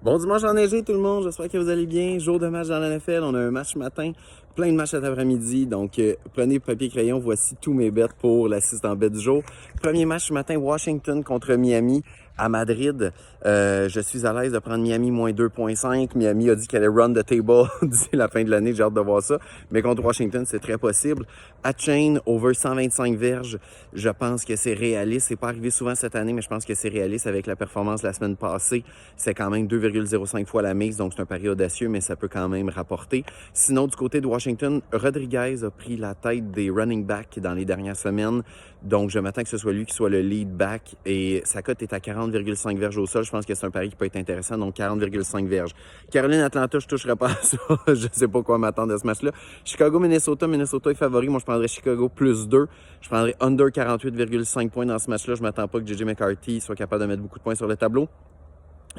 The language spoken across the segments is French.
Bon dimanche enneigé tout le monde, j'espère que vous allez bien. Jour de match dans la NFL, on a un match ce matin, plein de matchs cet après-midi. Donc prenez papier crayon, voici tous mes bets pour l'assistant bet du jour. Premier match ce matin, Washington contre Miami à Madrid. Je suis à l'aise de prendre Miami moins 2.5. Miami a dit qu'elle allait run the table d'ici la fin de l'année, j'ai hâte de voir ça. Mais contre Washington, c'est très possible. À Chain, over 125 verges, je pense que c'est réaliste. C'est pas arrivé souvent cette année, mais je pense que c'est réaliste avec la performance la semaine passée. C'est quand même 2,05 fois la mise, donc c'est un pari audacieux, mais ça peut quand même rapporter. Sinon, du côté de Washington, Rodriguez a pris la tête des running backs dans les dernières semaines. Donc, je m'attends que ce soit lui qui soit le lead back. Et sa cote est à 40,5 verges au sol. Je pense que c'est un pari qui peut être intéressant, donc 40,5 verges. Caroline-Atlanta, je ne toucherai pas à ça. Je ne sais pas quoi m'attendre de ce match-là. Chicago-Minnesota, Minnesota est favori. Moi, je prendrais Chicago plus 2. Je prendrais under 48,5 points dans ce match-là. Je ne m'attends pas que J.J. McCarthy soit capable de mettre beaucoup de points sur le tableau.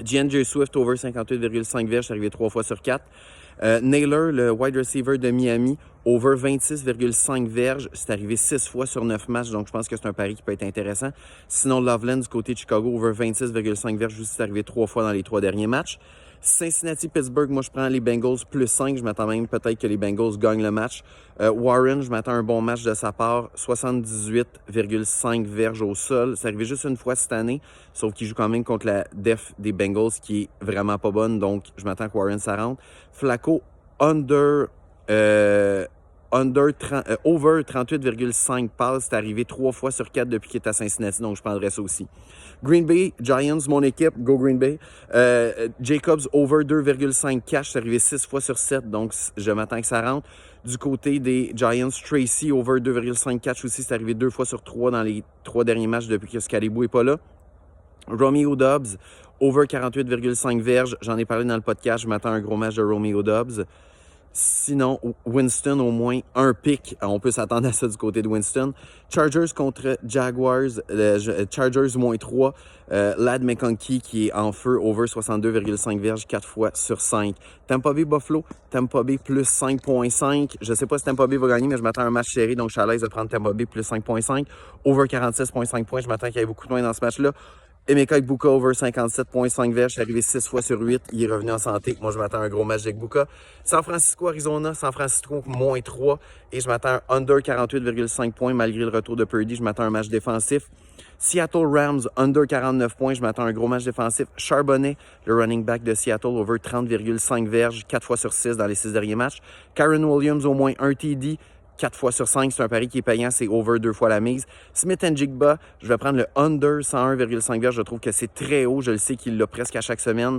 DeAndre Swift over 58,5 verges, c'est arrivé 3 fois sur 4. Naylor, le wide receiver de Miami, over 26,5 verges, c'est arrivé 6 fois sur 9 matchs, donc je pense que c'est un pari qui peut être intéressant. Sinon, Loveland du côté de Chicago, over 26,5 verges, juste c'est arrivé 3 fois dans les 3 derniers matchs. Cincinnati-Pittsburgh, moi je prends les Bengals plus 5, je m'attends même peut-être que les Bengals gagnent le match. Warren, je m'attends à un bon match de sa part, 78,5 verges au sol. C'est arrivé juste une fois cette année, sauf qu'il joue quand même contre la def des Bengals qui est vraiment pas bonne, donc je m'attends que Warren ça rentre. Flacco, over 38,5 passes, c'est arrivé 3 fois sur 4 depuis qu'il est à Cincinnati, donc je prendrais ça aussi. Green Bay, Giants, mon équipe, go Green Bay. Jacobs, over 2,5 cash, c'est arrivé 6 fois sur 7, donc je m'attends que ça rentre. Du côté des Giants, Tracy, over 2,5 catch aussi, c'est arrivé 2 fois sur 3 dans les 3 derniers matchs depuis que Scalibou n'est pas là. Romeo Doubs, over 48,5 verges, j'en ai parlé dans le podcast, je m'attends à un gros match de Romeo Doubs. Sinon, Winston, au moins un pick. On peut s'attendre à ça du côté de Winston. Chargers contre Jaguars. Chargers moins 3. Ladd McConkey qui est en feu, over 62,5 verges, 4 fois sur 5. Tampa Bay Buffalo. Tampa Bay plus 5,5. Je ne sais pas si Tampa Bay va gagner, mais je m'attends à un match serré, donc je suis à l'aise de prendre Tampa Bay plus 5,5. Over 46,5 points. Je m'attends qu'il y ait beaucoup de points dans ce match-là. Emeka Egbuka over 57,5 verges, c'est arrivé 6 fois sur 8, il est revenu en santé. Moi, je m'attends à un gros match d'Egbuka. San Francisco, Arizona, San Francisco moins 3 et je m'attends à un under 48,5 points malgré le retour de Purdy. Je m'attends à un match défensif. Seattle Rams, under 49 points, je m'attends à un gros match défensif. Charbonnet, le running back de Seattle, over 30,5 verges, 4 fois sur 6 dans les 6 derniers matchs. Karen Williams, au moins un TD. 4 fois sur 5, c'est un pari qui est payant, c'est over 2 fois la mise. Smith-Njigba, je vais prendre le under 101,5 verges, je trouve que c'est très haut, je le sais qu'il l'a presque à chaque semaine.